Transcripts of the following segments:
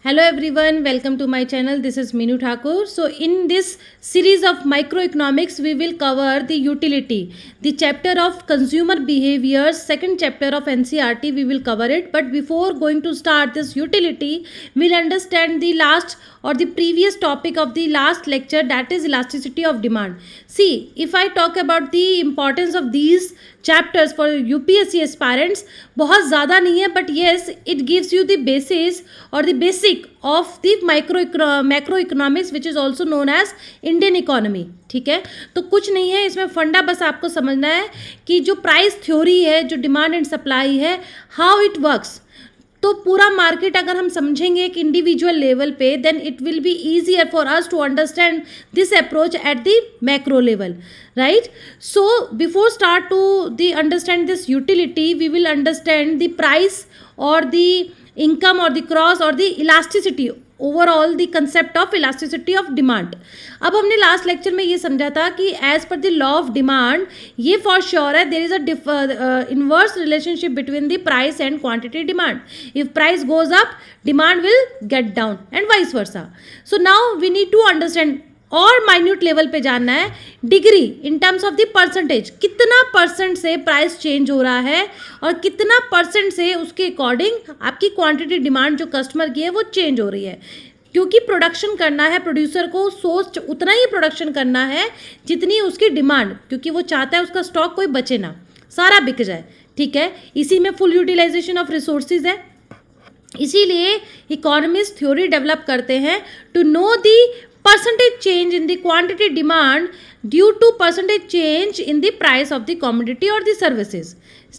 Hello everyone, welcome to my channel. This is Minu Thakur. So in this series of microeconomics, we will cover the utility, the chapter of consumer behaviors, second chapter of NCERT, we will cover it. But before going to start this utility, we'll understand the last or the previous topic of the last lecture, that is elasticity of demand. See, if I talk about the importance of these chapters for UPSC aspirants, बहुत ज़्यादा नहीं है, but yes, it gives you the basis or the basic of the macro economics which is also known as Indian economy. ठीक है, तो कुछ नहीं है इसमें, फंडा बस आपको समझना है कि जो प्राइस थ्योरी है, जो डिमांड एंड सप्लाई है, हाउ इट वर्क्स. तो पूरा मार्केट अगर हम समझेंगे एक इंडिविजुअल लेवल पे, then it will be easier for us to understand this approach at the macro level, right? So before start to the understand this utility, we will understand the price or the income or the cross or the elasticity, overall the concept of elasticity of demand. अब हमने last lecture में ये समझा था कि as per the law of demand ये for sure है there is a inverse relationship between the price and quantity demand. If price goes up, demand will get down and vice versa. So now we need to understand और minute level पे जानना है degree in terms of the percentage, कितना percent से price change हो रहा है और कितना परसेंट से उसके अकॉर्डिंग आपकी क्वांटिटी डिमांड जो कस्टमर की है वो चेंज हो रही है. क्योंकि प्रोडक्शन करना है, प्रोड्यूसर को सोच उतना ही प्रोडक्शन करना है जितनी उसकी डिमांड, क्योंकि वो चाहता है उसका स्टॉक कोई बचे ना, सारा बिक जाए. ठीक है, इसी में फुल यूटिलाइजेशन ऑफ रिसोर्सेज है. इसीलिए इकोनॉमिस्ट थ्योरी डेवलप करते हैं to know the percentage change in the quantity demand due to percentage change in the price of the commodity or the services.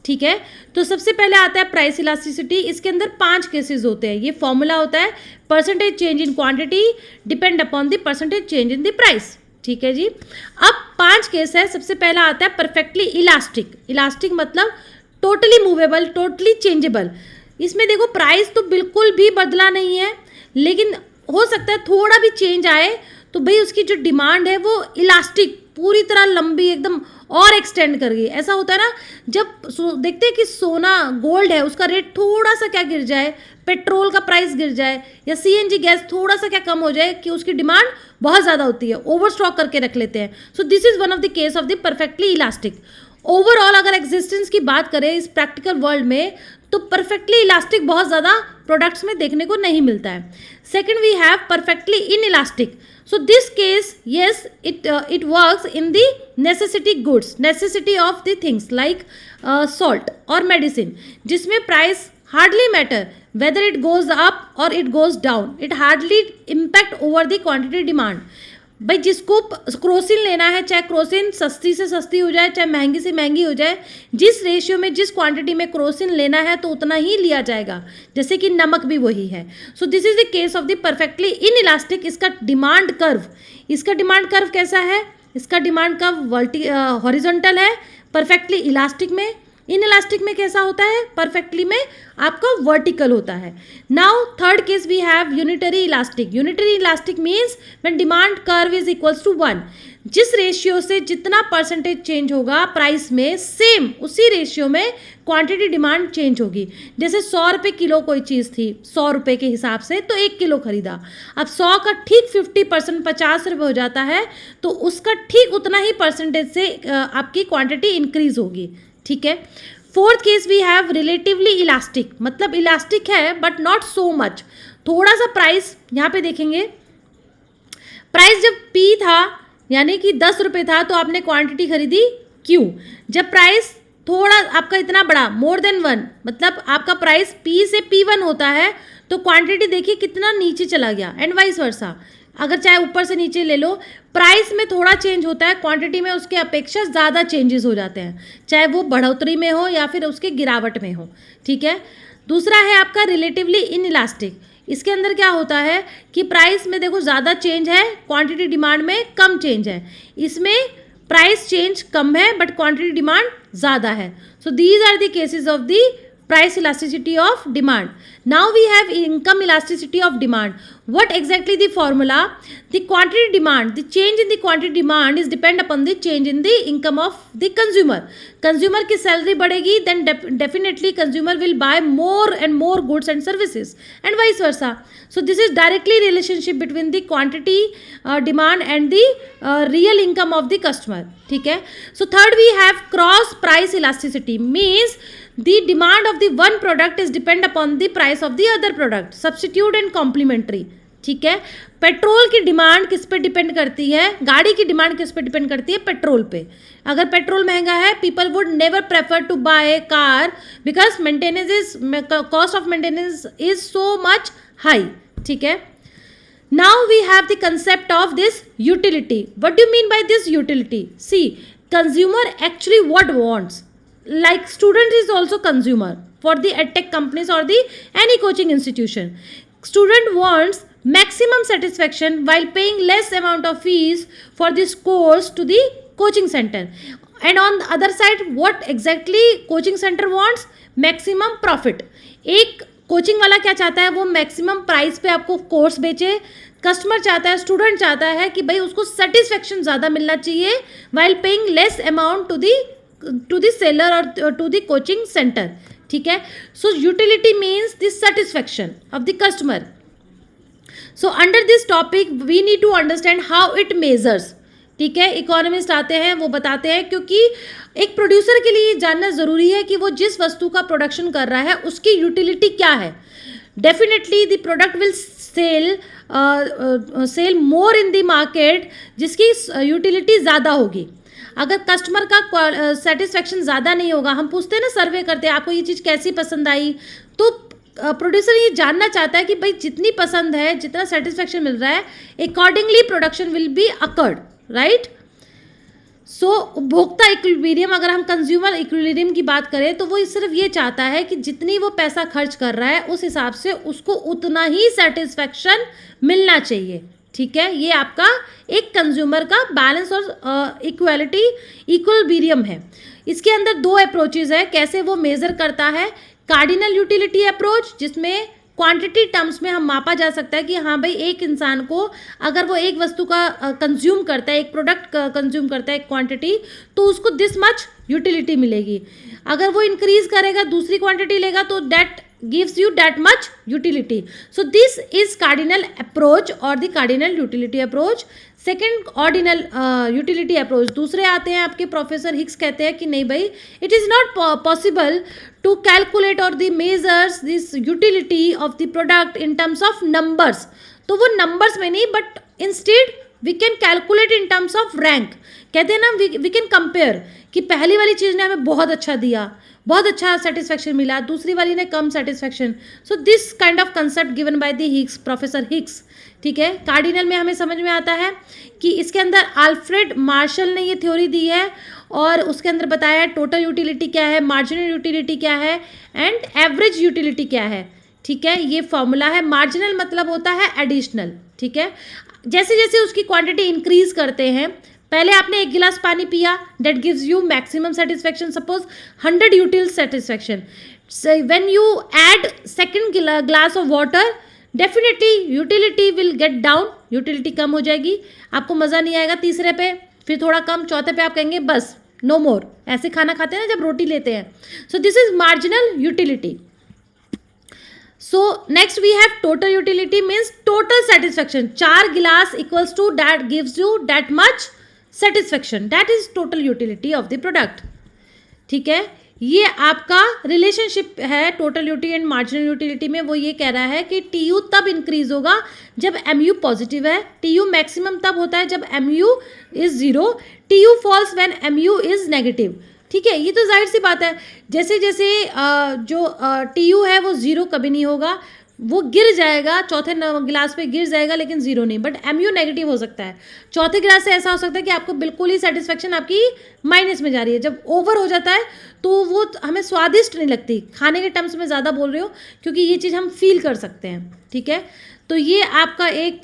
ठीक है, तो सबसे पहले आता है प्राइस इलास्टिसिटी. इसके अंदर 5 केसेस होते हैं. ये फॉर्मूला होता है percentage change in quantity depend upon the percentage change in the price. ठीक है जी. अब 5 केस है. सबसे पहला आता है परफेक्टली इलास्टिक. इलास्टिक मतलब टोटली मूवेबल, टोटली चेंजेबल. इसमें देखो प्राइस तो बिल्कुल भी बदला नहीं है, लेकिन हो सकता है थोड़ा भी चेंज आए तो भाई उसकी जो डिमांड है वो इलास्टिक पूरी तरह लंबी एकदम और एक्सटेंड कर गई. ऐसा होता है ना, जब देखते हैं कि सोना गोल्ड है उसका रेट थोड़ा सा क्या गिर जाए, पेट्रोल का प्राइस गिर जाए या सीएनजी गैस थोड़ा सा क्या कम हो जाए कि उसकी डिमांड बहुत ज़्यादा होती है, ओवर स्टॉक करके रख लेते हैं. So this is one of the case of the perfectly elastic. Overall अगर एग्जिस्टेंस की बात करें इस प्रैक्टिकल वर्ल्ड में, तो परफेक्टली इलास्टिक बहुत ज़्यादा प्रोडक्ट्स में देखने को नहीं मिलता है. Second we have perfectly inelastic. So this case yes it works in the necessity goods, necessity of the things like salt और मेडिसिन, जिसमें price hardly matter whether it goes up और it goes down, it hardly impact over the quantity demand. भाई जिसको Crocin लेना है, चाहे Crocin सस्ती से सस्ती हो जाए, चाहे महंगी से महंगी हो जाए, जिस रेशियो में जिस क्वांटिटी में क्रोसिन लेना है तो उतना ही लिया जाएगा, जैसे कि नमक भी वही है. So this is the case of the perfectly in elastic. इसका डिमांड कर्व कैसा है? इसका डिमांड कर्व हॉरिजॉन्टल है परफेक्टली इलास्टिक में. इन इलास्टिक में कैसा होता है? परफेक्टली में आपका वर्टिकल होता है. Now third case we have unitary elastic. Unitary elastic means when demand curve is equals to 1. जिस रेशियो से जितना परसेंटेज चेंज होगा प्राइस में, सेम उसी रेशियो में क्वांटिटी डिमांड चेंज होगी. जैसे 100 रुपये किलो कोई चीज़ थी, 100 रुपये के हिसाब से तो 1 किलो खरीदा. अब 100 का ठीक 50% 50 रुपये हो जाता है, तो उसका ठीक उतना ही परसेंटेज से आपकी क्वांटिटी इंक्रीज होगी. ठीक है. Fourth case we have relatively elastic, मतलब इलास्टिक है बट नॉट सो मच. थोड़ा सा प्राइस यहाँ पे देखेंगे, प्राइस जब P था यानी कि 10 रुपये था तो आपने क्वांटिटी खरीदी Q. जब प्राइस थोड़ा आपका इतना बड़ा मोर देन 1, मतलब आपका प्राइस P से P1 होता है, तो क्वांटिटी देखिए कितना नीचे चला गया एंड वाइस वर्सा. अगर चाहे ऊपर से नीचे ले लो, प्राइस में थोड़ा चेंज होता है, क्वांटिटी में उसके अपेक्षा ज़्यादा चेंजेस हो जाते हैं, चाहे वो बढ़ोतरी में हो या फिर उसके गिरावट में हो. ठीक है. दूसरा है आपका रिलेटिवली इन इलास्टिक. इसके अंदर क्या होता है कि प्राइस में देखो ज़्यादा चेंज है, क्वांटिटी डिमांड में कम चेंज है. इसमें प्राइस चेंज कम है बट क्वांटिटी डिमांड ज़्यादा है. So these are the cases of the price elasticity of demand. Now we have income elasticity of demand. what exactly the formula? The quantity demand, the change in the quantity demand is depend upon the change in the income of the consumer. Consumer की salary बढ़ेगी, then definitely consumer will buy more and more goods and services, and vice versa. So this is directly relationship between the quantity demand and the real income of the customer. ठीक है. So third we have cross price elasticity, means the demand of the one product is depend upon the price of the other product, substitute and complementary. ठीक है. Petrol की demand किस पे depend करती है? गाड़ी की डिमांड किस पे डिपेंड करती है? पेट्रोल पे. अगर पेट्रोल महंगा है, people would never prefer to buy car because maintenance is, cost of maintenance is so much high. ठीक है. Now we have the concept of this utility. What do you mean by this utility? See, consumer actually what wants? Like student is also consumer for the edtech companies or the any coaching institution. Student wants maximum satisfaction while paying less amount of fees for this course to the coaching center. And on the other side, what exactly coaching center wants? Maximum profit. एक coaching वाला क्या चाहता है? वो maximum price पे आपको course बेचे. Customer चाहता है, स्टूडेंट चाहता है कि भाई उसको सेटिस्फेक्शन ज़्यादा मिलना चाहिए while paying less amount to the seller और टू द कोचिंग सेंटर. ठीक है. So utility means the satisfaction of the customer. So under this topic we need to understand how it measures. ठीक है. Economist आते हैं, वो बताते हैं, क्योंकि एक प्रोड्यूसर के लिए जानना ज़रूरी है कि वो जिस वस्तु का प्रोडक्शन कर रहा है उसकी यूटिलिटी क्या है. Definitely the product will sell more in the market जिसकी यूटिलिटी ज़्यादा होगी. अगर कस्टमर का सेटिस्फेक्शन ज़्यादा नहीं होगा, हम पूछते हैं ना, सर्वे करते हैं, आपको ये चीज़ कैसी पसंद आई, तो प्रोड्यूसर ये जानना चाहता है कि भाई जितनी पसंद है, जितना सेटिस्फेक्शन मिल रहा है, accordingly production will be occurred, right. So उपभोक्ता इक्विलिब्रियम, अगर हम कंज्यूमर इक्विलिब्रियम की बात करें तो वो सिर्फ ये चाहता है कि जितनी वो पैसा खर्च कर रहा है उस हिसाब से उसको उतना ही सेटिस्फेक्शन मिलना चाहिए. ठीक है. ये आपका एक कंज्यूमर का बैलेंस और इक्वालिटी इक्विलिब्रियम है. इसके अंदर दो अप्रोचेज है कैसे वो मेज़र करता है. कार्डिनल यूटिलिटी अप्रोच, जिसमें क्वांटिटी टर्म्स में हम मापा जा सकता है कि हाँ भाई एक इंसान को अगर वो एक वस्तु का कंज्यूम करता है, एक प्रोडक्ट कंज्यूम करता है एक क्वांटिटी, तो उसको दिस मच यूटिलिटी मिलेगी. अगर वो इंक्रीज करेगा, दूसरी क्वांटिटी लेगा, तो that gives you that much utility. So this is cardinal approach or the cardinal utility approach. Second ordinal utility approach, दूसरे आते हैं आपके प्रोफेसर हिक्स, कहते हैं कि नहीं भाई, it is not possible to calculate और the measures this utility of the product in terms of numbers. तो वो नंबर्स में नहीं, but instead we can calculate in terms of rank. कहते हैं ना, वी कैन कंपेयर कि पहली वाली चीज़ ने हमें बहुत अच्छा दिया, बहुत अच्छा सेटिस्फेक्शन मिला, दूसरी वाली ने कम satisfaction. So this kind of concept given by the Hicks, professor Hicks. ठीक है. कार्डिनल में हमें समझ में आता है कि इसके अंदर अल्फ्रेड मार्शल ने ये थ्योरी दी है और उसके अंदर बताया है टोटल यूटिलिटी क्या है, मार्जिनल यूटिलिटी क्या है एंड एवरेज यूटिलिटी क्या है. ठीक है. ये फॉर्मूला है. मार्जिनल मतलब होता है एडिशनल. ठीक है. जैसे जैसे उसकी क्वांटिटी इंक्रीज करते हैं, पहले आपने एक गिलास पानी पिया, that gives you maximum satisfaction, suppose 100 util satisfaction. When you add second glass of water, definitely utility will get down, utility कम हो जाएगी, आपको मज़ा नहीं आएगा. तीसरे पे फिर थोड़ा कम, चौथे पे आप कहेंगे बस नो मोर. ऐसे खाना खाते हैं ना जब रोटी लेते हैं. So this is marginal utility. So next we have total utility, means total satisfaction. 4 गिलास equals to that gives you that much satisfaction. That is total utility of the product. ठीक है. ये आपका रिलेशनशिप है total utility and marginal utility में. वो ये कह रहा है कि टीयू तब इंक्रीज होगा जब एमयू पॉजिटिव है. टीयू मैक्सिमम तब होता है जब MU is 0. TU falls when MU is negative. ठीक है. ये तो जाहिर सी बात है. जैसे जैसे जो टीयू है वो 0 कभी नहीं होगा, वो गिर जाएगा, चौथे गिलास पे गिर जाएगा, लेकिन 0 नहीं. बट एमयू नेगेटिव हो सकता है. चौथे गिलास से ऐसा हो सकता है कि आपको बिल्कुल ही सेटिस्फेक्शन आपकी माइनस में जा रही है. जब ओवर हो जाता है तो वो हमें स्वादिष्ट नहीं लगती. खाने के टर्म्स में ज़्यादा बोल रही हो क्योंकि ये चीज़ हम फील कर सकते हैं. ठीक है. तो ये आपका एक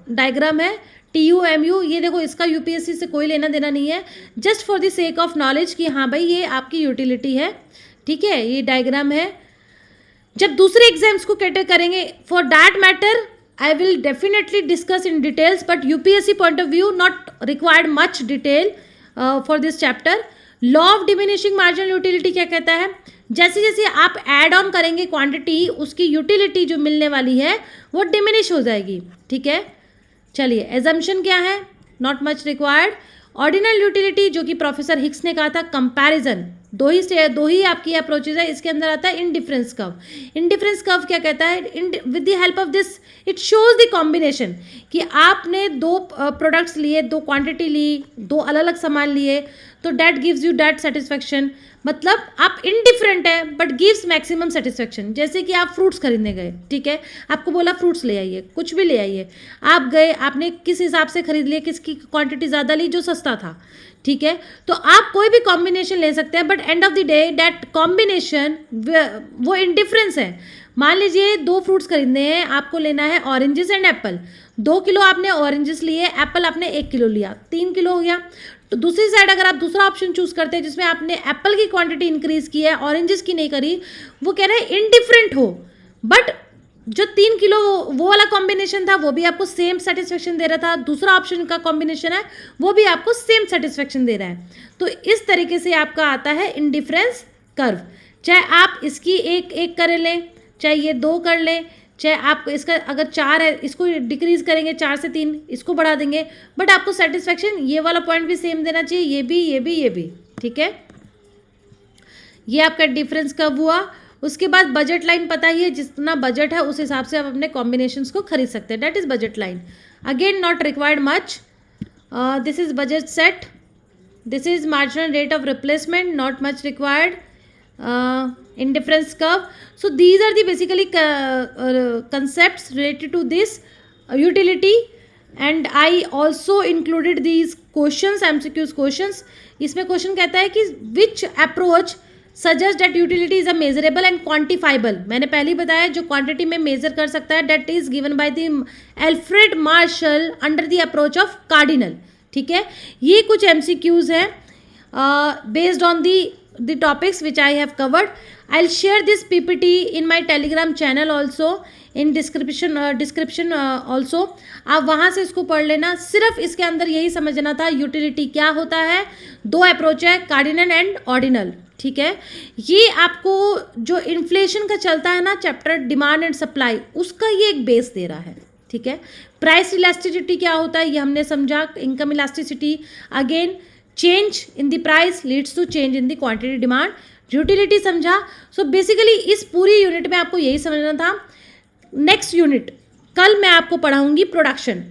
डायग्राम है टीयू एमयू. ये देखो, इसका यूपीएससी से कोई लेना देना नहीं है, just for the sake of knowledge कि हाँ भाई ये आपकी यूटिलिटी है. ठीक है. ये डायग्राम है. जब दूसरे एग्जाम्स को कैटर करेंगे, for that matter I will definitely discuss in details, but UPSC point of view not required much detail for this chapter. Law of diminishing marginal utility क्या कहता है? जैसे जैसे आप ऐड ऑन करेंगे क्वांटिटी, उसकी यूटिलिटी जो मिलने वाली है वो डिमिनिश हो जाएगी. ठीक है, चलिए एजम्पशन क्या है? Not much required. Ordinal utility जो कि प्रोफेसर हिक्स ने कहा था, कंपैरिजन. दो ही आपकी अप्रोचेज है. इसके अंदर आता है इनडिफरेंस कर्व. इनडिफरेंस कर्व क्या कहता है? With the help of this it shows the combination कि आपने दो प्रोडक्ट्स लिए, दो क्वांटिटी ली, दो अलग अलग सामान लिए, तो that gives you that satisfaction. मतलब आप इनडिफरेंट है बट गिव्स मैक्सिमम सेटिस्फैक्शन. जैसे कि आप फ्रूट्स खरीदने गए, ठीक है, आपको बोला फ्रूट्स ले आइए, कुछ भी ले आइए, आप गए, आपने किस हिसाब से खरीद लिया, किसकी क्वांटिटी ज़्यादा ली, जो सस्ता था. ठीक है, तो आप कोई भी कॉम्बिनेशन ले सकते हैं, but and of the day that combination वो इनडिफरेंस है. मान लीजिए 2 फ्रूट्स खरीदने हैं, आपको लेना है ऑरेंजेस एंड एप्पल. 2 किलो आपने ऑरेंजेस लिए, एप्पल आपने 1 किलो लिया, 3 किलो हो गया. तो दूसरी साइड अगर आप दूसरा ऑप्शन चूज करते हैं जिसमें आपने एप्पल की क्वांटिटी इंक्रीज की है, ऑरेंजेस की नहीं करी, वो कह रहे हैं इनडिफरेंट हो, बट जो 3 किलो वो वाला कॉम्बिनेशन था वो भी आपको सेम सेटिस्फेक्शन दे रहा था, दूसरा ऑप्शन का कॉम्बिनेशन है वो भी आपको सेम सेटिस्फेक्शन दे रहा है. तो इस तरीके से आपका आता है इनडिफरेंस कर्व. चाहे आप इसकी एक कर लें, चाहे ये 2 कर लें, चाहे आप इसका अगर 4 है इसको डिक्रीज करेंगे 4 से 3, इसको बढ़ा देंगे, बट आपको सेटिस्फेक्शन ये वाला पॉइंट भी सेम देना चाहिए, ये भी. ठीक है, ये आपका डिफरेंस कर्व हुआ. उसके बाद बजट लाइन पता ही है, जितना बजट है उस हिसाब से आप अपने कॉम्बिनेशंस को खरीद सकते हैं. That is budget line. Again not required much. This is budget set. This is marginal rate of replacement, not much required. Indifference curve. So these are the basically concepts related to this utility, and I also included these questions, MCQs questions. इसमें question कहता है कि which approach suggest that utility is a measurable and quantifiable. मैंने पहले ही बताया जो quantity में major कर सकता है, that is given by the Alfred Marshall under the approach of Cardinal. ठीक है, ये कुछ MCQs हैं based on the topics which I have covered. I'll share this PPT in my Telegram channel also, in description also. आप वहाँ से इसको पढ़ लेना. सिर्फ इसके अंदर यही समझना था यूटिलिटी क्या होता है. 2 अप्रोच है, कार्डिनल एंड ऑर्डिनल. ठीक है, ये आपको जो इन्फ्लेशन का चलता है ना चैप्टर डिमांड एंड सप्लाई, उसका ये एक बेस दे रहा है. ठीक है, प्राइस इलास्टिसिटी क्या होता है ये हमने समझा. Income elasticity, again change in the price leads to change in the quantity demand. Utility समझा. सो बेसिकली इस पूरी यूनिट में आपको यही समझना था. नेक्स्ट यूनिट कल मैं आपको पढ़ाऊंगी प्रोडक्शन.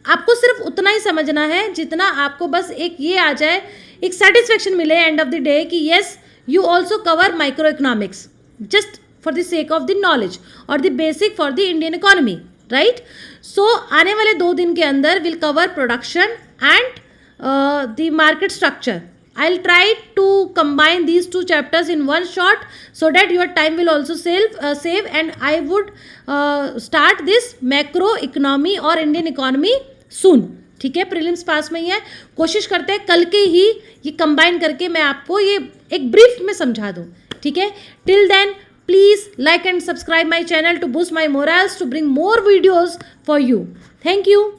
आपको सिर्फ उतना ही समझना है जितना आपको बस एक ये आ जाए, एक सेटिस्फेक्शन मिले एंड ऑफ द डे कि yes you also cover micro economics just for the sake of the knowledge और the basic for the Indian economy, right. So आने वाले 2 दिन के अंदर will cover production and the market structure. I'll try to combine these 2 chapters in one shot so that your time will also save, and I would start this macro economy और Indian economy soon. ठीक है, prelims पास में ही है. कोशिश करते हैं कल के ही ये कंबाइन करके मैं आपको ये एक ब्रीफ में समझा दूँ. ठीक है, till then please like and subscribe my channel to boost my morals to bring more videos for you. Thank you.